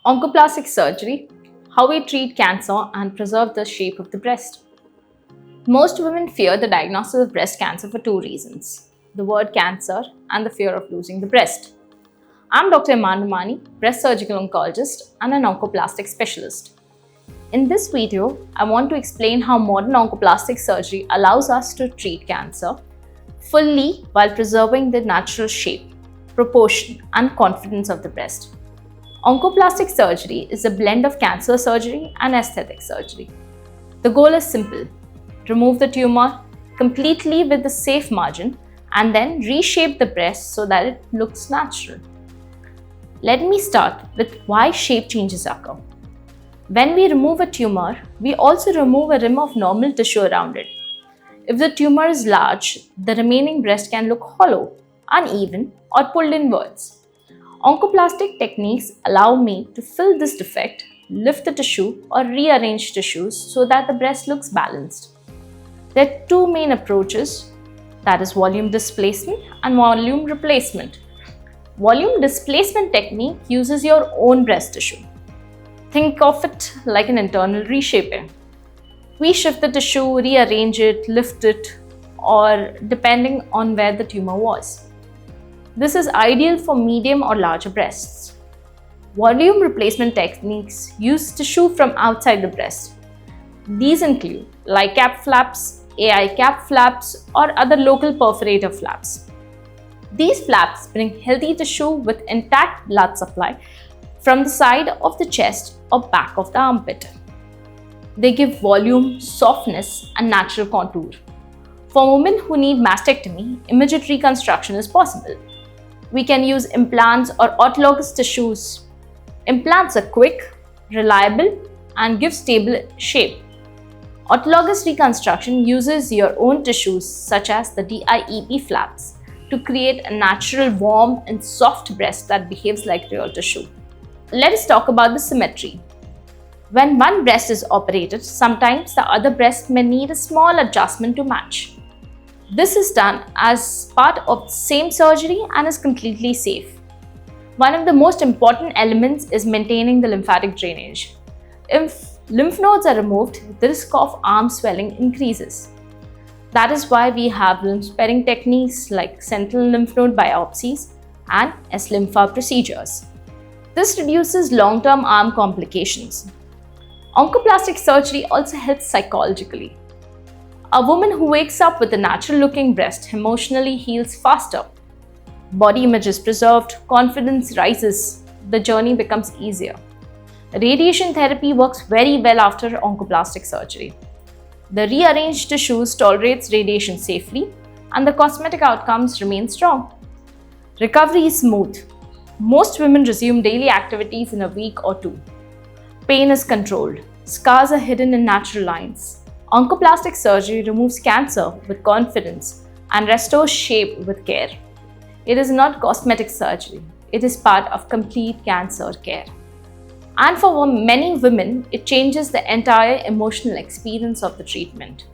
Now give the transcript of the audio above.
Oncoplastic surgery, how we treat cancer and preserve the shape of the breast. Most women fear the diagnosis of breast cancer for two reasons: the word cancer and the fear of losing the breast. I'm Dr. Iman Numani, breast surgical oncologist and an oncoplastic specialist. In this video, I want to explain how modern oncoplastic surgery allows us to treat cancer fully while preserving the natural shape, proportion, and confidence of the breast. Oncoplastic surgery is a blend of cancer surgery and aesthetic surgery. The goal is simple: remove the tumor completely with a safe margin and then reshape the breast so that it looks natural. Let me start with why shape changes occur. When we remove a tumor, we also remove a rim of normal tissue around it. If the tumor is large, the remaining breast can look hollow, uneven, or pulled inwards. Oncoplastic techniques allow me to fill this defect, lift the tissue, or rearrange tissues so that the breast looks balanced. There are two main approaches, that is volume displacement and volume replacement. Volume displacement technique uses your own breast tissue. Think of it like an internal reshaping. We shift the tissue, rearrange it, lift it, or depending on where the tumor was. This is ideal for medium or larger breasts. Volume replacement techniques use tissue from outside the breast. These include LICAP flaps, AI cap flaps, or other local perforator flaps. These flaps bring healthy tissue with intact blood supply from the side of the chest or back of the armpit. They give volume, softness, and natural contour. For women who need mastectomy, immediate reconstruction is possible. We can use implants or autologous tissues. Implants are quick, reliable, and give stable shape. Autologous reconstruction uses your own tissues such as the DIEP flaps to create a natural, warm, and soft breast that behaves like real tissue. Let us talk about the symmetry. When one breast is operated, sometimes the other breast may need a small adjustment to match. This is done as part of the same surgery and is completely safe. One of the most important elements is maintaining the lymphatic drainage. If lymph nodes are removed, the risk of arm swelling increases. That is why we have lymph sparing techniques like sentinel lymph node biopsies and S-lympha procedures. This reduces long-term arm complications. Oncoplastic surgery also helps psychologically. A woman who wakes up with a natural-looking breast emotionally heals faster. Body image is preserved, confidence rises, the journey becomes easier. Radiation therapy works very well after oncoplastic surgery. The rearranged tissues tolerates radiation safely, and the cosmetic outcomes remain strong. Recovery is smooth. Most women resume daily activities in a week or two. Pain is controlled. Scars are hidden in natural lines. Oncoplastic surgery removes cancer with confidence and restores shape with care. It is not cosmetic surgery. It is part of complete cancer care. And for many women, it changes the entire emotional experience of the treatment.